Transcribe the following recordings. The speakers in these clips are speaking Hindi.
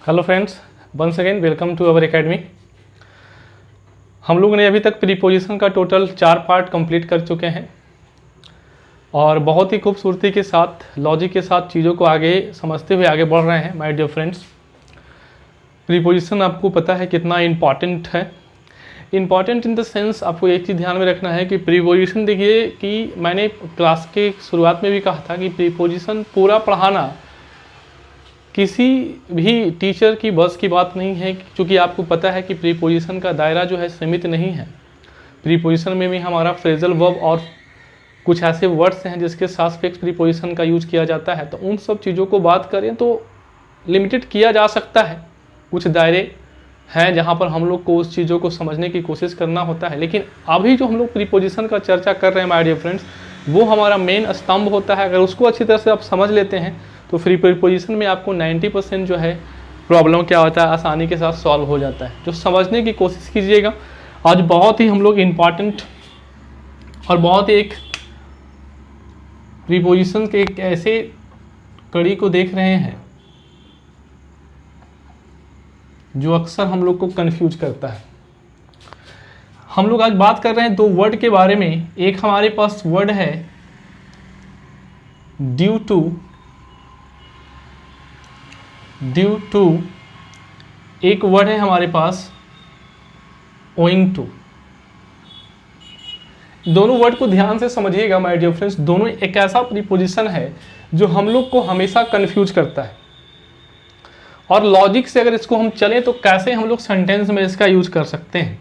Hello friends, once again welcome to our academy. हम लोग ने अभी तक प्रीपोजिशन का टोटल 4 पार्ट कंप्लीट कर चुके हैं और बहुत ही खूबसूरती के साथ लॉजिक के साथ चीज़ों को आगे समझते हुए आगे बढ़ रहे हैं। माय डियर फ्रेंड्स, प्रीपोजिशन आपको पता है कितना इम्पॉर्टेंट है। इम्पॉर्टेंट इन द सेंस आपको एक चीज़ ध्यान में रखना है कि प्रीपोजिशन, देखिए कि मैंने क्लास के शुरुआत में भी कहा था कि प्रीपोजिशन पूरा पढ़ाना किसी भी टीचर की बस की बात नहीं है, क्योंकि आपको पता है कि प्रीपोजिशन का दायरा जो है सीमित नहीं है। प्रीपोजिशन में भी हमारा फ्रेजल वर्ब और कुछ ऐसे वर्ड्स हैं जिसके सस्पेक्ट प्रीपोजिशन का यूज किया जाता है, तो उन सब चीज़ों को बात करें तो लिमिटेड किया जा सकता है। कुछ दायरे हैं जहाँ पर हम लोग को उस चीज़ों को समझने की कोशिश करना होता है, लेकिन अभी जो हम लोग प्रीपोजिशन का चर्चा कर रहे हैं माय डियर फ्रेंड्स, वो हमारा मेन स्तंभ होता है। अगर उसको अच्छी तरह से आप समझ लेते हैं तो फ्री प्रीपोजिशन में आपको 90% जो है प्रॉब्लम क्या होता है आसानी के साथ सॉल्व हो जाता है। जो समझने की कोशिश कीजिएगा। आज बहुत ही हम लोग इम्पॉर्टेंट और बहुत एक प्रीपोजिशन के एक ऐसे कड़ी को देख रहे हैं जो अक्सर हम लोग को कंफ्यूज करता है। हम लोग आज बात कर रहे हैं 2 वर्ड के बारे में। एक हमारे पास वर्ड है ड्यू टू, एक वर्ड है हमारे पास ओइंग टू। दोनों वर्ड को ध्यान से समझिएगा माय डियर फ्रेंड्स। दोनों एक ऐसा प्रीपोजिशन है जो हम लोग को हमेशा कंफ्यूज करता है, और लॉजिक से अगर इसको हम चलें तो कैसे हम लोग सेंटेंस में इसका यूज कर सकते हैं।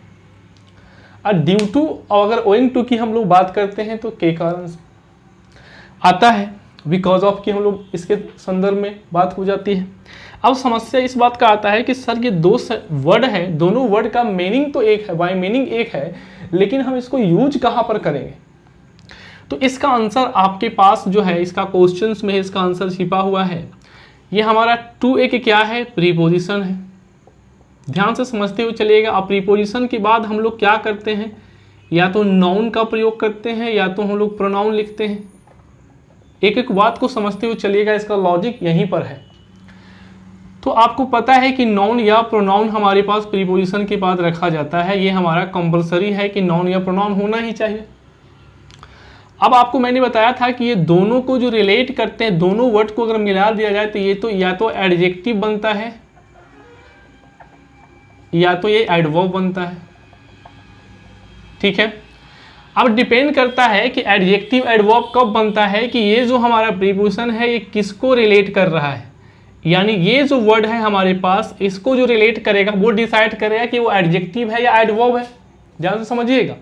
और ड्यू टू और अगर ओइंग टू की हम लोग बात करते हैं तो के कारण आता है, बिकॉज ऑफ की हम लोग इसके संदर्भ में बात हो जाती है। अब समस्या इस बात का आता है कि सर ये 2 वर्ड है, दोनों वर्ड का मीनिंग तो एक है, बाय मीनिंग एक है, लेकिन हम इसको यूज कहाँ पर करेंगे। तो इसका आंसर आपके पास जो है, इसका क्वेश्चंस में इसका आंसर छिपा हुआ है। ये हमारा टू एक क्या है, प्रीपोजिशन है। ध्यान से समझते हुए चलिएगा। अब प्रीपोजिशन के बाद हम लोग क्या करते हैं, या तो नाउन का प्रयोग करते हैं या तो हम लोग प्रोनाउन लिखते हैं। एक एक बात को समझते हुए चलिएगा, इसका लॉजिक यहीं पर है। तो आपको पता है कि नाउन या प्रोनाउन हमारे पास प्रीपोजिशन के बाद रखा जाता है। ये हमारा कंपलसरी है कि नाउन या प्रोनाउन होना ही चाहिए। अब आपको मैंने बताया था कि ये दोनों को जो रिलेट करते हैं, दोनों वर्ड को अगर मिला दिया जाए तो ये तो या तो एडजेक्टिव बनता है या तो ये एडवर्ब बनता है। ठीक है। अब डिपेंड करता है कि एडजेक्टिव एडवर्ब कब बनता है, कि ये जो हमारा प्रीपोजिशन है ये किसको रिलेट कर रहा है। यानी ये जो वर्ड है हमारे पास, इसको जो रिलेट करेगा वो डिसाइड करेगा कि वो एडजेक्टिव है या एडवर्ब है। ध्यान से समझिएगा।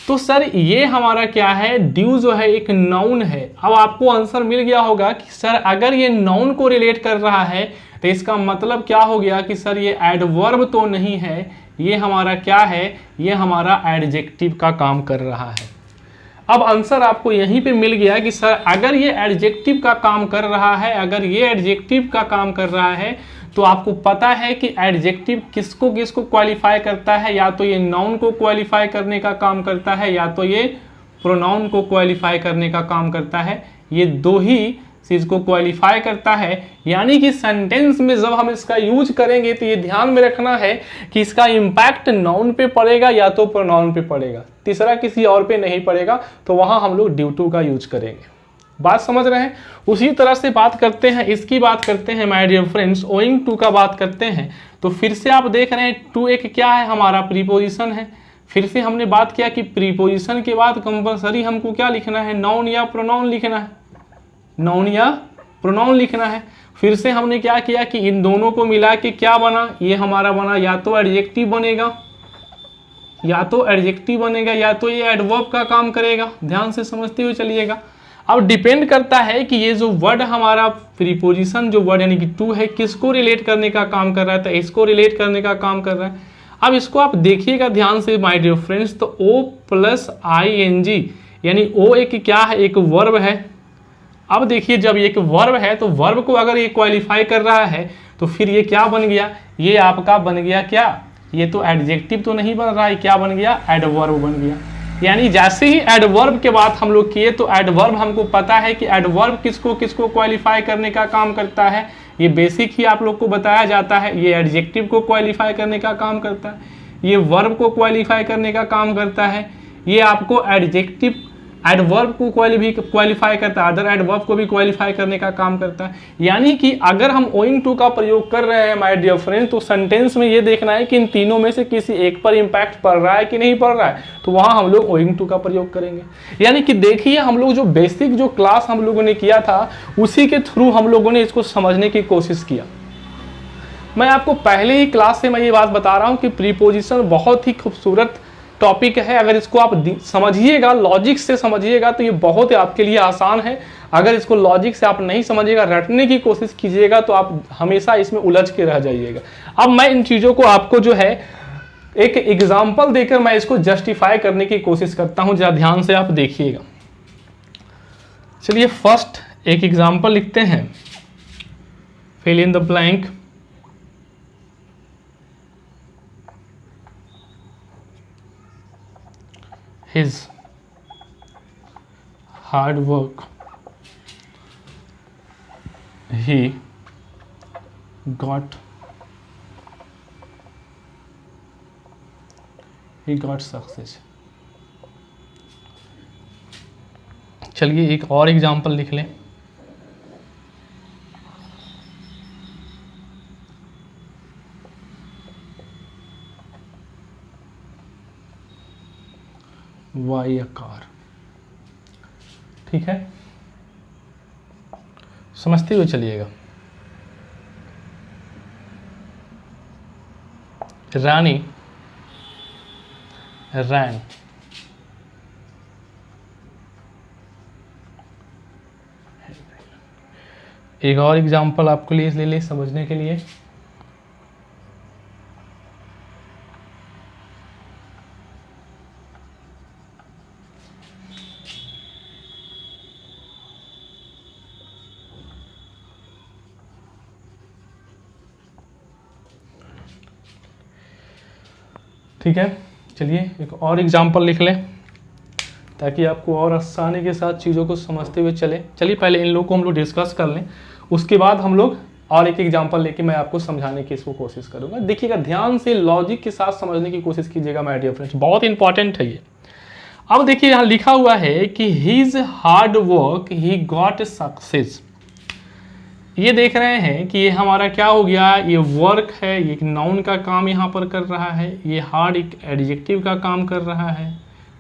तो सर ये हमारा क्या है, ड्यू जो है एक नाउन है। अब आपको आंसर मिल गया होगा कि सर अगर ये नाउन को रिलेट कर रहा है तो इसका मतलब क्या हो गया कि सर ये एडवर्ब तो नहीं है, ये हमारा क्या है, ये हमारा एडजेक्टिव का काम कर रहा है। अब आंसर आपको यहीं पे मिल गया कि सर अगर ये एडजेक्टिव का काम कर रहा है, अगर ये एडजेक्टिव का काम कर रहा है तो आपको पता है कि एडजेक्टिव किसको किसको क्वालिफाई करता है, या तो ये नाउन को क्वालिफाई करने का काम करता है या तो ये प्रोनाउन को क्वालिफाई करने का काम करता है। ये 2 ही चीज को क्वालिफाई करता है। यानी कि सेंटेंस में जब हम इसका यूज करेंगे तो ये ध्यान में रखना है कि इसका इम्पैक्ट नाउन पे पड़ेगा या तो प्रोनाउन पे पड़ेगा, तीसरा किसी और पे नहीं पड़ेगा। तो वहां हम लोग ड्यू टू का यूज करेंगे। बात समझ रहे हैं। उसी तरह से बात करते हैं, इसकी बात करते हैं my dear friends, owing to का बात करते हैं। तो फिर से आप देख रहे हैं टू एक क्या है, हमारा प्रीपोजिशन है। फिर से हमने बात किया कि प्रीपोजिशन के बाद कंपलसरी हमको क्या लिखना है, नाउन या प्रोनाउन लिखना है, नाउन या प्रोनाउन लिखना है। फिर से हमने क्या किया कि इन दोनों को मिला के क्या बना, ये हमारा बना या तो एडजेक्टिव बनेगा या तो ये एडवर्ब का काम करेगा। ध्यान से समझते हुए चलिएगा। अब डिपेंड करता है कि ये जो वर्ड हमारा प्रीपोजिशन जो वर्ड यानी कि टू है, किसको रिलेट करने का काम कर रहा है, तो इसको रिलेट करने का काम कर रहा है। अब इसको आप देखिएगा ध्यान से माय डियर फ्रेंड्स। तो ओ प्लस ING यानी ओ एक क्या है, एक वर्ब है। अब देखिए जब ये एक वर्ब है तो वर्ब को अगर ये क्वालिफाई कर रहा है तो फिर ये क्या बन गया, ये आपका बन गया क्या, ये तो एडजेक्टिव तो नहीं बन रहा है, क्या बन गया, एडवर्ब बन गया। यानी जैसे ही एडवर्ब के बाद हम लोग किए तो एडवर्ब हमको पता है कि एडवर्ब किसको किसको क्वालिफाई करने का काम करता है, ये बेसिक ही आप लोग को बताया जाता है। ये एडजेक्टिव को क्वालिफाई करने का काम करता है, ये वर्ब को क्वालिफाई करने का काम करता है, ये आपको एडजेक्टिव एडवर्ब को क्वालिफाई करता है, अदर एडवर्ब को भी क्वालिफाई करने का काम करता है। यानी कि अगर हम ओइंग टू का प्रयोग कर रहे हैं माय डियर फ्रेंड, तो सेंटेंस में ये देखना है कि इन तीनों में से किसी एक पर इंपैक्ट पड़ रहा है कि नहीं पड़ रहा है, तो वहां हम लोग ओइंग टू का प्रयोग करेंगे। यानी कि देखिए, हम लोग जो बेसिक जो क्लास हम लोगों ने किया था उसी के थ्रू हम लोगों ने इसको समझने की कोशिश किया। मैं आपको पहले ही क्लास से मैं ये बात बता रहा हूं कि प्रीपोजिशन बहुत ही खूबसूरत टॉपिक है। अगर इसको आप समझिएगा, लॉजिक से समझिएगा, तो ये बहुत ही आपके लिए आसान है। अगर इसको लॉजिक से आप नहीं समझिएगा, रटने की कोशिश कीजिएगा, तो आप हमेशा इसमें उलझ के रह जाइएगा। अब मैं इन चीज़ों को आपको जो है एक एग्जाम्पल देकर मैं इसको जस्टिफाई करने की कोशिश करता हूं। जरा ध्यान से आप देखिएगा। चलिए फर्स्ट एक एग्जाम्पल लिखते हैं, fill in the blank. His hard work, he got success। चलिए एक और एग्जाम्पल लिख लें। Why a car. ठीक है, समझते हुए चलिएगा। रानी रैन, एक और एग्जाम्पल आपके लिए ले ले समझने के लिए। ठीक है, चलिए एक और एग्जाम्पल लिख लें ताकि आपको और आसानी के साथ चीज़ों को समझते हुए चले। चलिए पहले इन लोगों को हम लोग डिस्कस कर लें, उसके बाद हम लोग और एक एग्जाम्पल लेके मैं आपको समझाने की इसको कोशिश करूंगा। देखिएगा, ध्यान से लॉजिक के साथ समझने की कोशिश कीजिएगा माय डियर फ्रेंड्स, बहुत इंपॉर्टेंट है ये। अब देखिए यहाँ लिखा हुआ है कि his hard work he got success. ये देख रहे हैं कि ये हमारा क्या हो गया, ये वर्क है, ये एक नाउन का काम यहाँ पर कर रहा है, ये हार्ड एक एडजेक्टिव का काम कर रहा है।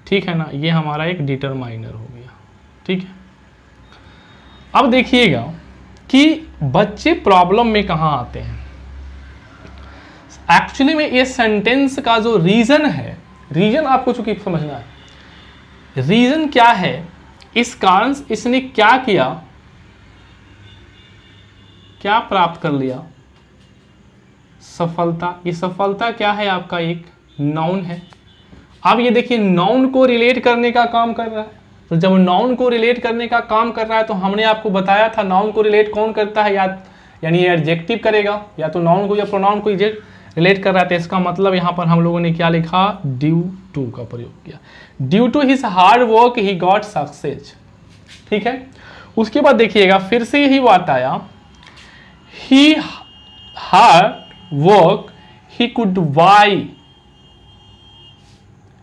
ठीक है ना, ये हमारा एक डिटरमाइनर हो गया। ठीक है, अब देखिएगा कि बच्चे प्रॉब्लम में कहाँ आते हैं। एक्चुअली में ये सेंटेंस का जो रीजन है, रीजन आपको चूंकि समझना है, रीजन क्या है, इस कारण इसने क्या किया, क्या प्राप्त कर लिया, सफलता। ये सफलता क्या है, आपका एक नाउन है। अब ये देखिए, नाउन को रिलेट करने का काम कर रहा है। तो जब नाउन को रिलेट करने का काम कर रहा है, तो हमने आपको बताया था नाउन को रिलेट कौन करता है, यानी एडजेक्टिव करेगा, या तो नाउन को या प्रोनाउन को रिलेट कर रहा था। इसका मतलब यहाँ पर हम लोगों ने क्या लिखा, ड्यू टू का प्रयोग किया। Due to his hard work he got success. ठीक है, उसके बाद देखिएगा फिर से यही बात आया, he hard work he could buy।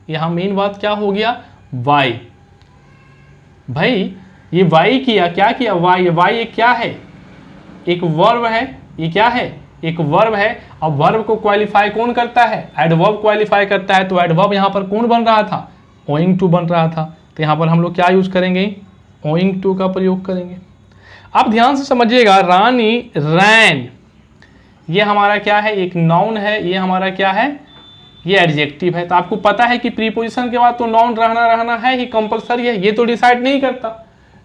यहां मेन बात क्या हो गया, वाई। भाई ये वाई किया, क्या किया, वाई। वाई ये क्या है, एक वर्ब है। ये क्या है, एक वर्ब है। अब वर्ब को क्वालिफाई कौन करता है, एडवर्ब क्वालिफाई करता है। तो एडवर्ब यहां पर कौन बन रहा था, ओइंग टू बन रहा था। तो यहां पर हम लोग क्या यूज करेंगे, ओइंग टू का प्रयोग करेंगे। अब ध्यान से समझिएगा, रानी रैन, ये हमारा क्या है, एक नाउन है। ये हमारा क्या है, ये एडजेक्टिव है। तो आपको पता है कि प्रीपोजिशन के बाद तो नाउन रहना है ही, कंपलसरी है। ये तो डिसाइड नहीं करता,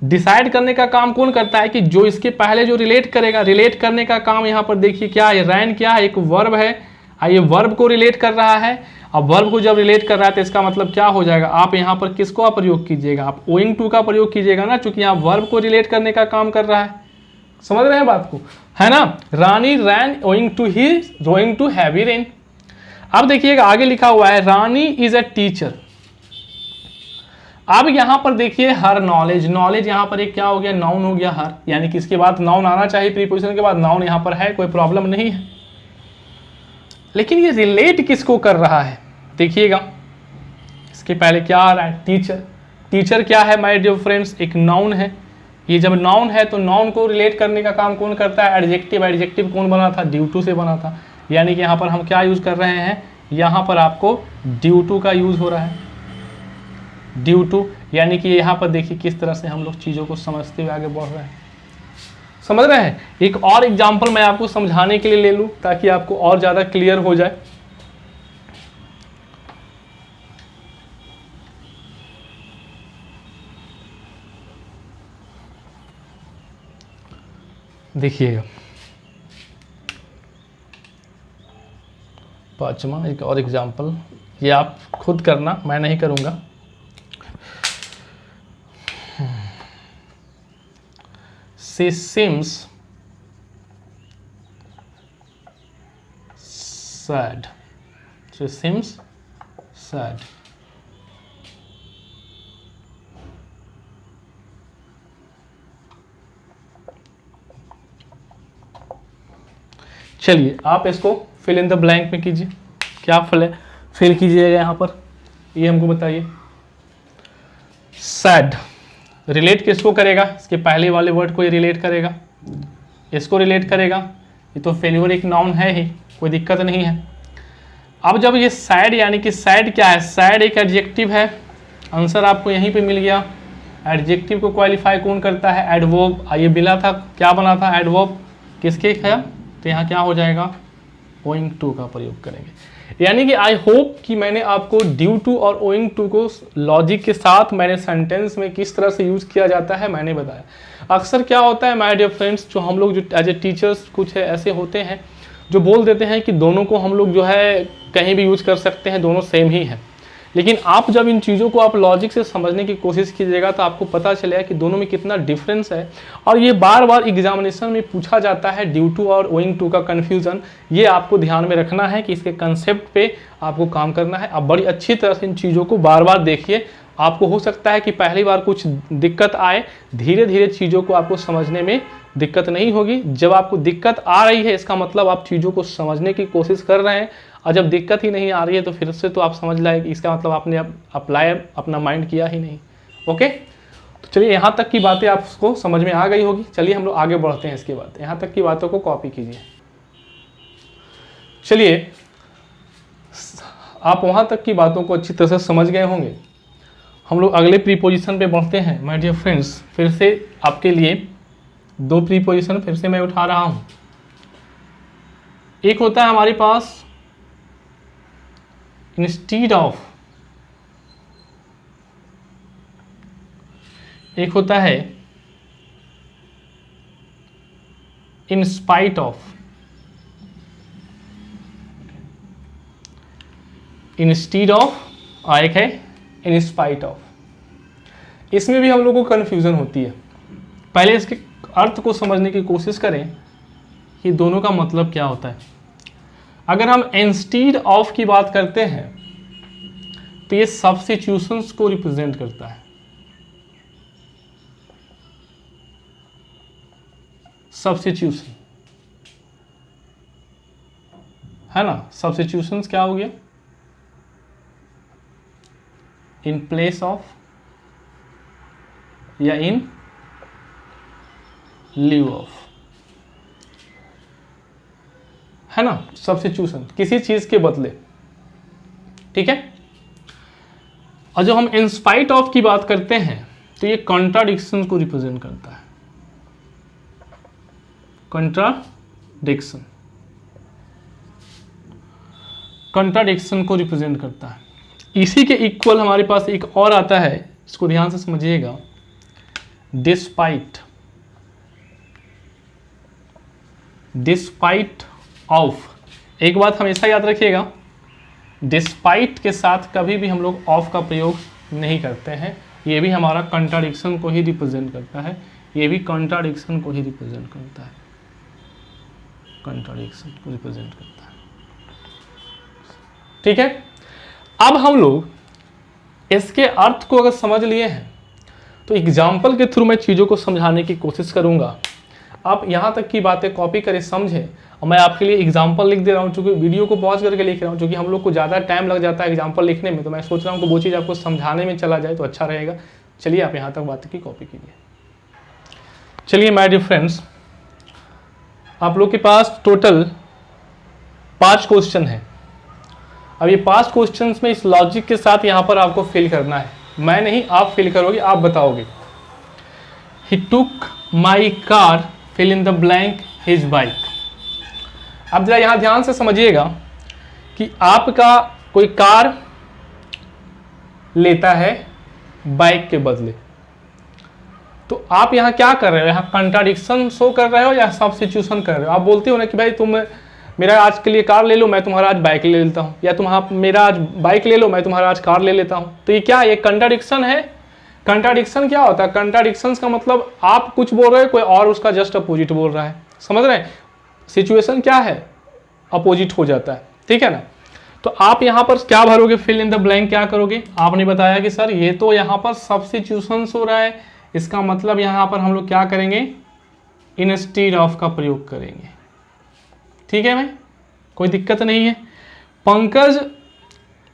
डिसाइड करने का काम कौन करता है, कि जो इसके पहले जो रिलेट करेगा, रिलेट करने का काम यहाँ पर देखिए क्या है, रैन क्या है, एक वर्ब है। ये वर्ब को रिलेट कर रहा है। अब वर्ब को जब रिलेट कर रहा है तो इसका मतलब क्या हो जाएगा, आप यहाँ पर किसको आप प्रयोग कीजिएगा, आप ओइंग टू का प्रयोग कीजिएगा ना, क्योंकि यहाँ वर्ब को रिलेट करने का काम कर रहा है। समझ रहे हैं बात को, है ना। रानी rain owing to his owing to heavy rain. अब देखिएगा आगे लिखा हुआ है, रानी इज अ टीचर। अब यहाँ पर देखिए हर नॉलेज, नॉलेज यहाँ पर एक क्या हो गया, नाउन हो गया हर, यानी कि इसके बाद नाउन आना चाहिए, प्रीपोजिशन के बाद नाउन यहाँ पर है, कोई प्रॉब्लम नहीं है। लेकिन ये रिलेट किसको कर रहा है, देखिएगा इसके पहले क्या आ रहा है, टीचर। टीचर क्या है माय डियर फ्रेंड्स, एक नाउन है। ये जब नाउन है तो नाउन को रिलेट करने का काम कौन करता है, एडजेक्टिव। एडजेक्टिव कौन बना था, ड्यू टू से बना था। यानी कि यहाँ पर हम क्या यूज कर रहे हैं, यहाँ पर आपको ड्यू टू का यूज हो रहा है, ड्यू टू। यानी कि यहाँ पर देखिए किस तरह से हम लोग चीज़ों को समझते हुए आगे बढ़ रहे हैं, समझ रहे हैं। एक और एग्जाम्पल मैं आपको समझाने के लिए ले लूँ ताकि आपको और ज़्यादा क्लियर हो जाए। देखिएगा पांचवा एक और एग्जाम्पल, ये आप खुद करना, मैं नहीं करूँगा। She seems sad. She seems sad. चलिए आप इसको फिल इन द ब्लैंक में कीजिए, क्या फिल कीजिएगा यहाँ पर, ये हमको बताइए। सैड रिलेट किसको करेगा, इसके पहले वाले वर्ड को ये रिलेट करेगा, इसको रिलेट करेगा। ये तो फेल्यूर एक नाउन है ही, कोई दिक्कत नहीं है। अब जब ये सैड, यानी कि सैड क्या है, सैड एक एडजेक्टिव है, आंसर आपको यहीं पे मिल गया। एडजेक्टिव को क्वालिफाई कौन करता है, एडवर्ब। ये मिला था, क्या बना था, एडवर्ब किसके है, तो यहाँ क्या हो जाएगा, ओइंग टू का प्रयोग करेंगे। यानी कि आई होप कि मैंने आपको ड्यू टू और ओइंग टू को लॉजिक के साथ मैंने सेंटेंस में किस तरह से यूज किया जाता है मैंने बताया। अक्सर क्या होता है माय डियर फ्रेंड्स, जो हम लोग जो एज ए टीचर्स कुछ ऐसे होते हैं जो बोल देते हैं कि दोनों को हम लोग जो है कहीं भी यूज कर सकते हैं, दोनों सेम ही है। लेकिन आप जब इन चीज़ों को आप लॉजिक से समझने की कोशिश कीजिएगा तो आपको पता चलेगा कि दोनों में कितना डिफरेंस है। और ये बार बार एग्जामिनेशन में पूछा जाता है, ड्यू टू और ओइंग टू का कन्फ्यूज़न। ये आपको ध्यान में रखना है कि इसके कंसेप्ट पे आपको काम करना है। आप बड़ी अच्छी तरह से इन चीज़ों को बार बार देखिए। आपको हो सकता है कि पहली बार कुछ दिक्कत आए, धीरे धीरे चीज़ों को आपको समझने में दिक्कत नहीं होगी। जब आपको दिक्कत आ रही है इसका मतलब आप चीज़ों को समझने की कोशिश कर रहे हैं, और जब दिक्कत ही नहीं आ रही है तो फिर से तो आप समझ लाए कि इसका मतलब आपने अप्लाई अपना माइंड किया ही नहीं। ओके, तो चलिए यहाँ तक की बातें आपको समझ में आ गई होगी। चलिए हम लोग आगे बढ़ते हैं। इसके बाद यहाँ तक की बातों को कॉपी कीजिए। चलिए आप वहाँ तक की बातों को अच्छी तरह से समझ गए होंगे। हम लोग अगले प्रीपोजिशन पे बढ़ते हैं माय डियर फ्रेंड्स। फिर से आपके लिए दो प्रीपोजिशन फिर से मैं उठा रहा हूँ। एक होता है हमारे पास इंस्टीड ऑफ, एक होता है इन स्पाइट ऑफ, इंस्टीड ऑफ, और एक है इन स्पाइट ऑफ। इसमें भी हम लोगों को कन्फ्यूजन होती है। पहले इसके अर्थ को समझने की कोशिश करें कि दोनों का मतलब क्या होता है। अगर हम इंस्टीड ऑफ की बात करते हैं तो ये सब्स्टिट्यूशंस को रिप्रेजेंट करता है। सब्स्टिट्यूशन है ना, सब्स्टिट्यूशंस क्या हो गया, इन प्लेस ऑफ या इन लिव ऑफ, है ना, सब्स्टिट्यूशन किसी चीज के बदले। ठीक है। और जब हम इन स्पाइट ऑफ की बात करते हैं तो ये कॉन्ट्राडिक्शन को रिप्रेजेंट करता है। कॉन्ट्राडिक्शन, कॉन्ट्राडिक्शन को रिप्रेजेंट करता है। इसी के इक्वल हमारे पास एक और आता है, इसको ध्यान से समझिएगा, डिस्पाइट। Despite of. एक बात हमेशा याद रखिएगा, डिस्पाइट के साथ कभी भी हम लोग ऑफ का प्रयोग नहीं करते हैं। ये भी हमारा कॉन्ट्राडिक्शन को ही रिप्रेजेंट करता है। ये भी कॉन्ट्राडिक्शन को ही रिप्रेजेंट करता है। कॉन्ट्राडिक्शन को रिप्रेजेंट करता है। ठीक है। अब हम लोग इसके अर्थ को अगर समझ लिए हैं तो एग्जाम्पल के थ्रू मैं चीज़ों को समझाने की कोशिश करूंगा। आप यहाँ तक की बातें कॉपी करें, समझें, और मैं आपके लिए एग्जाम्पल लिख दे रहा हूँ, चूँकि वीडियो को पॉज करके लिख रहा हूँ, क्योंकि हम लोग को ज़्यादा टाइम लग जाता है एग्जाम्पल लिखने में, तो मैं सोच रहा हूँ कि वो चीज़ आपको समझाने में चला जाए तो अच्छा रहेगा। चलिए आप यहाँ तक बात की कॉपी कीजिए। चलिए माय डियर फ्रेंड्स, आप लोग के पास टोटल 5 क्वेश्चन है। अब ये 5 क्वेश्चन में इस लॉजिक के साथ यहाँ पर आपको फिल करना है, मैं नहीं, आप फिल करोगे, आप बताओगे। He took my car, fill in the blank his bike. अब जरा यहाँ ध्यान से समझिएगा कि आपका कोई कार लेता है बाइक के बदले, तो आप यहाँ क्या कर रहे हो, यहाँ कंट्राडिक्शन शो कर रहे हो या सब्स्टिट्यूशन कर रहे हो। आप बोलते हो ना कि भाई तुम मेरा आज के लिए कार ले लो, मैं तुम्हारा आज बाइक ले लेता हूँ, या तुम मेरा आज बाइक ले लो, मैं तुम्हारा आज कार ले लेता हूँ। तो ये क्या, ये कंट्राडिक्शन है। कंट्राडिक्शन क्या होता है, कंट्राडिक्शन का मतलब आप कुछ बोल रहे हो, कोई और उसका जस्ट अपोजिट बोल रहा है। समझ रहे हैं, सिचुएशन क्या है, अपोजिट हो जाता है, ठीक है ना। तो आप यहाँ पर क्या भरोगे, फिल इन द ब्लैंक क्या करोगे। आपने बताया कि सर ये तो यहाँ पर सब्स्टिट्यूशन हो रहा है, इसका मतलब यहाँ पर हम लोग क्या करेंगे, इंस्टीड ऑफ का प्रयोग करेंगे। ठीक है भाई, कोई दिक्कत नहीं है। Pankaj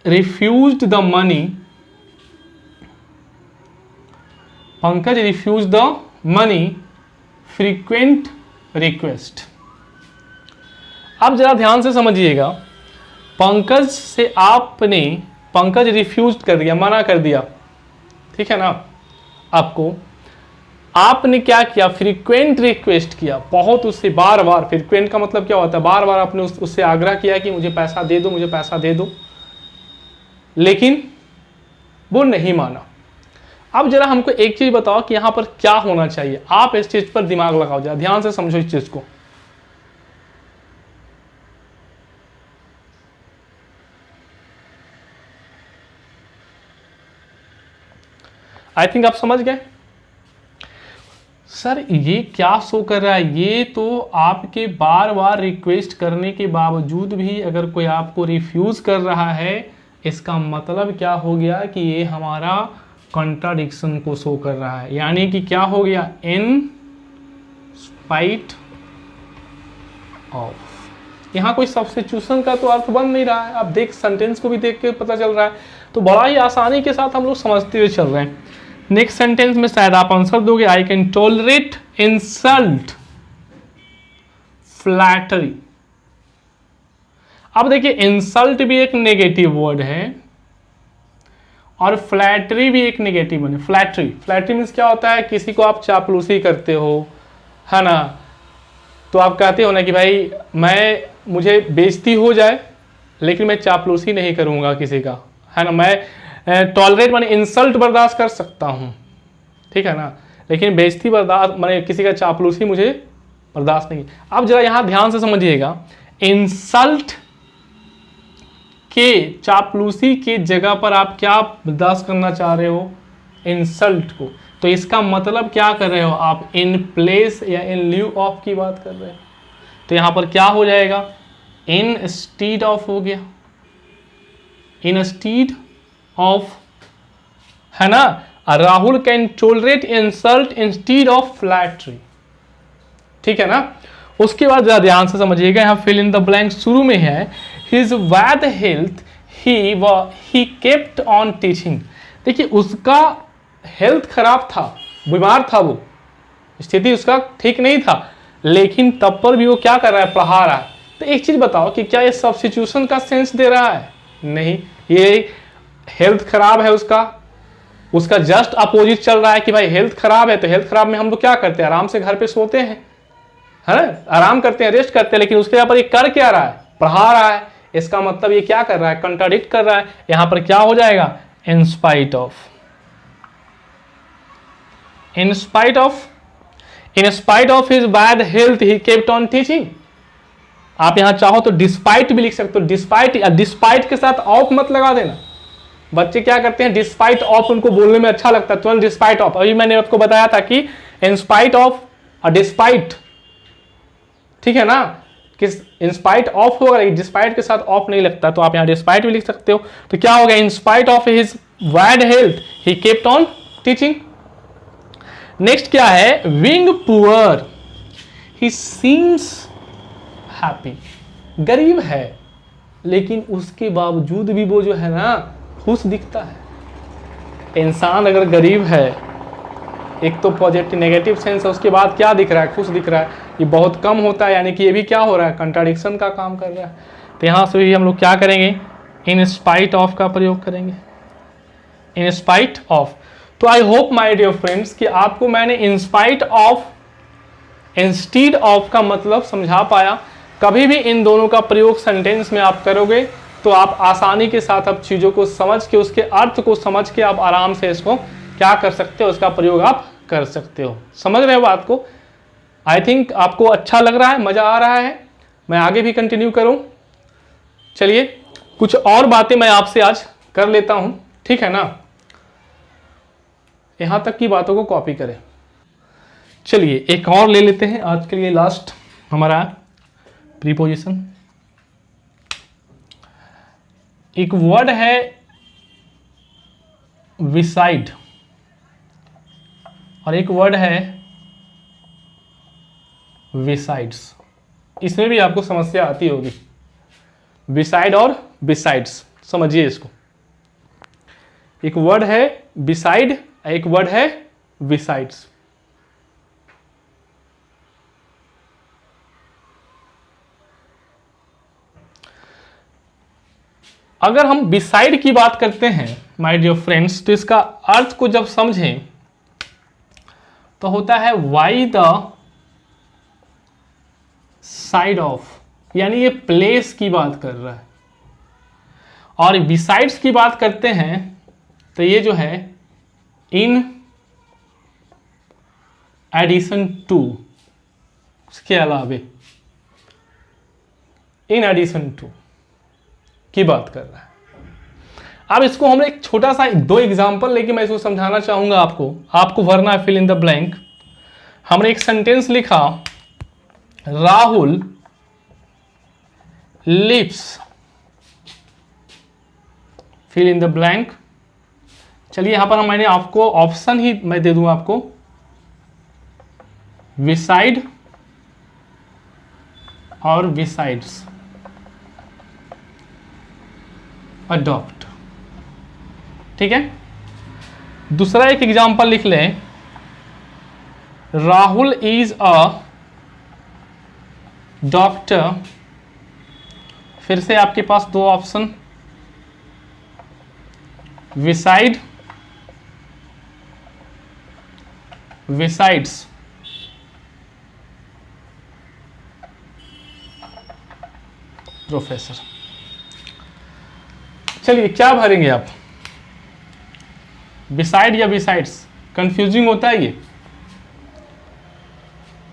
refused the money, Pankaj refuse the money frequent request. अब जरा ध्यान से समझिएगा, पंकज से आपने, पंकज रिफ्यूज कर दिया, मना कर दिया, ठीक है ना। आपको आपने क्या किया, फ्रीक्वेंट रिक्वेस्ट किया, बहुत उससे बार बार। फ्रीक्वेंट का मतलब क्या होता है, बार बार आपने उससे आग्रह किया कि मुझे पैसा दे दो, मुझे पैसा दे दो, लेकिन वो नहीं माना। अब जरा हमको एक चीज बताओ कि यहां पर क्या होना चाहिए। आप इस चीज पर दिमाग लगाओ, जरा ध्यान से समझो इस चीज को। आई थिंक आप समझ गए। सर ये क्या शो कर रहा है, ये तो आपके बार बार रिक्वेस्ट करने के बावजूद भी अगर कोई आपको रिफ्यूज कर रहा है, इसका मतलब क्या हो गया कि ये हमारा कंट्राडिक्शन को शो कर रहा है। यानी कि क्या हो गया, इन स्पाइट ऑफ। यहाँ कोई सब्स्टिट्यूशन का तो अर्थ बन नहीं रहा है। आप देख, सेंटेंस को भी देख के पता चल रहा है, तो बड़ा ही आसानी के साथ हम लोग समझते हुए चल रहे हैं। नेक्स्ट सेंटेंस में शायद आप आंसर दोगे, I can tolerate insult flattery. अब देखिए, इंसल्ट भी एक नेगेटिव वर्ड है और फ्लैटरी भी एक नेगेटिव वर्ड है। फ्लैटरी, फ्लैटरी मीन्स क्या होता है, किसी को आप चापलूसी करते हो, है ना। तो आप कहते हो ना कि भाई मुझे बेइज्जती हो जाए लेकिन मैं चापलूसी नहीं करूंगा किसी का, है ना। मैं टॉलरेट माने इंसल्ट बर्दाश्त कर सकता हूँ, ठीक है ना, लेकिन बेइज्जती बर्दाश्त माने किसी का चापलूसी मुझे बर्दाश्त नहीं। अब जरा यहाँ ध्यान से समझिएगा, इंसल्ट के, चापलूसी की जगह पर आप क्या बर्दाश्त करना चाह रहे हो, इंसल्ट को। तो इसका मतलब क्या कर रहे हो आप, इन प्लेस या इन ल्यू ऑफ की बात कर रहे हो। तो यहाँ पर क्या हो जाएगा, इन स्टीड ऑफ हो गया, इन स्टीड ऑफ, है ना। Rahul can tolerate insult instead of flattery, ठीक है ना। उसके बाद जरा ध्यान से समझिएगा, यहाँ फिल इन द ब्लैंक शुरू में है, his bad health he kept on teaching. देखिए, उसका हेल्थ खराब था, बीमार था, वो स्थिति उसका ठीक नहीं था, लेकिन तब पर भी वो क्या कर रहा है, पढ़ा रहा है। तो एक चीज बताओ कि क्या ये सब्स्टिट्यूशन का सेंस दे रहा है, नहीं। ये हेल्थ खराब है उसका जस्ट अपोजिट चल रहा है कि भाई हेल्थ खराब है, तो हेल्थ खराब में हम लोग क्या करते हैं, आराम से घर पे सोते हैं, है ना, आराम करते हैं, रेस्ट करते हैं। लेकिन उसके यहाँ पर ये कर क्या रहा है, पढ़ा रहा है। इसका मतलब ये क्या कर रहा है, कंट्राडिक्ट कर रहा है। यहां पर क्या हो जाएगा, इन spite of, in spite of his bad health he kept on teaching. आप यहां चाहो तो डिस्पाइट भी लिख सकते हो, डिस्पाइट, या डिस्पाइट के साथ ऑफ मत लगा देना। बच्चे क्या करते हैं, डिस्पाइट ऑफ उनको बोलने में अच्छा लगता है, तुरंत डिस्पाइट ऑफ। अभी मैंने आपको बताया था कि इन स्पाइट ऑफ और डिस्पाइट, ठीक है ना, किस इंस्पाइट ऑफ होगा, डिस्पाइट के साथ ऑफ नहीं लगता, तो आप यहाँ डिस्पाइट भी लिख सकते हो। तो क्या होगा, in spite of his bad health he kept on teaching. Next क्या है, विंग पुअर ही सीम्स हैप्पी। गरीब है लेकिन उसके बावजूद भी वो जो है ना खुश दिखता है। इंसान अगर गरीब है, एक तो पॉजिटिव नेगेटिव सेंस है, उसके बाद क्या दिख रहा है, खुश दिख रहा है, ये बहुत कम होता है, यानी कि ये भी क्या हो रहा है, कंट्राडिक्शन का काम कर रहा है। तो यहाँ से भी हम लोग क्या करेंगे, इन स्पाइट ऑफ का प्रयोग करेंगे, इन स्पाइट ऑफ। तो I hope my dear friends कि आपको मैंने in spite of, instead of का मतलब समझा पाया। कभी भी इन दोनों का प्रयोग सेंटेंस में आप करोगे तो आप आसानी के साथ अब चीज़ों को समझ के, उसके अर्थ को समझ के आप आराम से इसको क्या कर सकते हो, उसका प्रयोग आप कर सकते हो। समझ रहे हो बात को? आई थिंक आपको अच्छा लग रहा है, मज़ा आ रहा है। मैं आगे भी कंटिन्यू करूं? चलिए कुछ और बातें मैं आपसे आज कर लेता हूं, ठीक है ना? यहां तक की बातों को कॉपी करें। चलिए एक और ले लेते हैं आज के लिए, लास्ट हमारा प्रीपोजिशन। एक वर्ड है विसाइड और एक वर्ड है विसाइड्स। इसमें भी आपको समस्या आती होगी, बिसाइड और बिसाइड्स, समझिए इसको। एक वर्ड है बिसाइड, एक वर्ड है बिसाइड्स। अगर हम बिसाइड की बात करते हैं माय डियर फ्रेंड्स, तो इसका अर्थ को जब समझें तो होता है वाई द साइड ऑफ, यानी ये प्लेस की बात कर रहा है। और बिसाइड्स की बात करते हैं तो ये जो है इन एडिशन टू, इसके अलावे, इन एडिशन टू की बात कर रहा है। अब इसको हम एक छोटा सा 2 एग्जांपल लेके मैं इसको समझाना चाहूंगा आपको भरना है फिल इन द ब्लैंक। हमने एक सेंटेंस लिखा, Rahul lives, fill in the blank. चलिए यहां पर मैंने आपको ऑप्शन ही मैं दे दूंगा आपको, बिसाइड और बिसाइड्स, अडॉप्ट, ठीक है। दूसरा एक एग्जांपल लिख लें, राहुल इज अ डॉक्टर। फिर से आपके पास 2 ऑप्शन, बिसाइड, बिसाइड्स, प्रोफेसर। चलिए क्या भरेंगे आप, बिसाइड या बिसाइड्स? कंफ्यूजिंग होता है ये,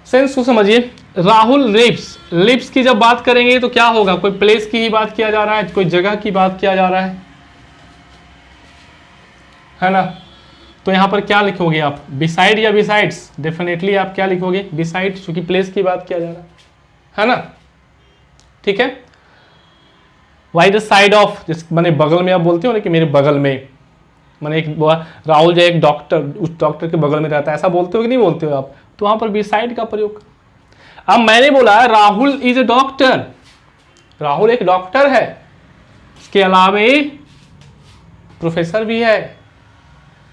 सेंस को समझिए। राहुल लिव्स, लिव्स की जब बात करेंगे तो क्या होगा, कोई प्लेस की ही बात किया जा रहा है, कोई जगह की बात किया जा रहा है ना? तो यहां पर क्या लिखोगे आप, बिसाइड या बिसाइड्स? डेफिनेटली आप क्या लिखोगे, बिसाइड, क्योंकि प्लेस की बात किया जा रहा है ना? ठीक है। वाई द साइड ऑफ, जिस मैंने बगल में आप बोलते हो ना कि मेरे बगल में, मैंने एक राहुल जो एक डॉक्टर, उस डॉक्टर के बगल में रहता है, ऐसा बोलते हो कि नहीं बोलते हो आप? तो वहां पर बिसाइड का प्रयोग। अब मैंने बोला Rahul is a doctor, Rahul एक डॉक्टर है, इसके अलावे प्रोफेसर भी है।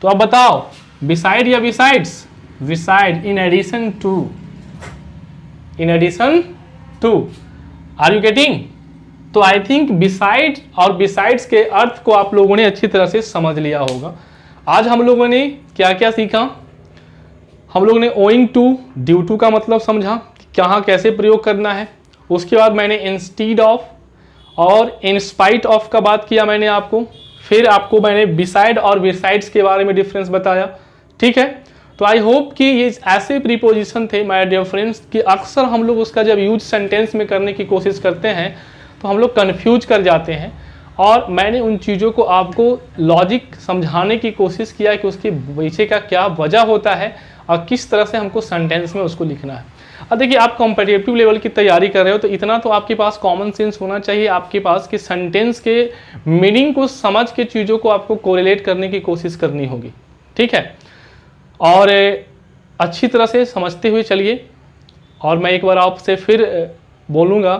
तो अब बताओ बिसाइड या besides? Beside, in addition to, in addition to. Are you getting? तो आई थिंक बिसाइड और बिसाइड्स के अर्थ को आप लोगों ने अच्छी तरह से समझ लिया होगा। आज हम लोगों ने क्या क्या सीखा? हम लोगों ने ओइंग टू, ड्यू टू का मतलब समझा, कहाँ कैसे प्रयोग करना है। उसके बाद मैंने इंस्टीड ऑफ और इन स्पाइट ऑफ का बात किया मैंने आपको। फिर आपको मैंने बिसाइड और बिसाइड्स के बारे में डिफरेंस बताया, ठीक है। तो आई होप कि ये ऐसे प्रीपोजिशन थे माय डियर फ्रेंड्स कि अक्सर हम लोग उसका जब यूज सेंटेंस में करने की कोशिश करते हैं तो हम लोग कन्फ्यूज कर जाते हैं। और मैंने उन चीज़ों को आपको लॉजिक समझाने की कोशिश किया कि उसके पीछे का क्या वजह होता है और किस तरह से हमको सेंटेंस में उसको लिखना है। अब देखिए आप कॉम्पिटिटिव लेवल की तैयारी कर रहे हो तो इतना तो आपके पास कॉमन सेंस होना चाहिए आपके पास कि सेंटेंस के मीनिंग को समझ के चीज़ों को आपको कोरिलेट करने की कोशिश करनी होगी, ठीक है। और अच्छी तरह से समझते हुए चलिए। और मैं एक बार आपसे फिर बोलूँगा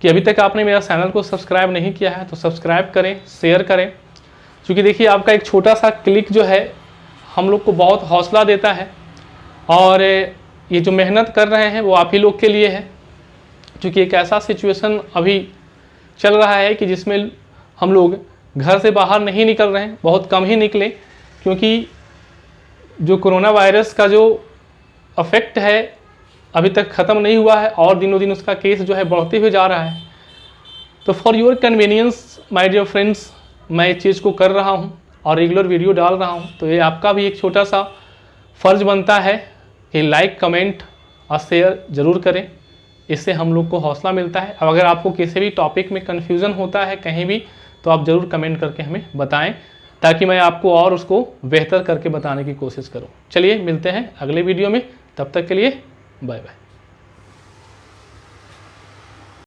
कि अभी तक आपने मेरा चैनल को सब्सक्राइब नहीं किया है तो सब्सक्राइब करें, शेयर करें, क्योंकि देखिए आपका एक छोटा सा क्लिक जो है हम लोग को बहुत हौसला देता है। और ये जो मेहनत कर रहे हैं वो आप ही लोग के लिए है, क्योंकि एक ऐसा सिचुएशन अभी चल रहा है कि जिसमें हम लोग घर से बाहर नहीं निकल रहे हैं, बहुत कम ही निकले, क्योंकि जो कोरोना वायरस का जो अफेक्ट है अभी तक ख़त्म नहीं हुआ है और दिनों दिन उसका केस जो है बढ़ते हुए जा रहा है। तो for your convenience my dear friends, मैं इस चीज़ को कर रहा हूँ और रेगुलर वीडियो डाल रहा हूँ। तो ये आपका भी एक छोटा सा फ़र्ज़ बनता है कि लाइक, कमेंट और शेयर ज़रूर करें, इससे हम लोग को हौसला मिलता है। अब अगर आपको किसी भी टॉपिक में कन्फ्यूज़न होता है कहीं भी तो आप ज़रूर कमेंट करके हमें बताएं, ताकि मैं आपको और उसको बेहतर करके बताने की कोशिश करूं। चलिए मिलते हैं अगले वीडियो में, तब तक के लिए बाय बाय।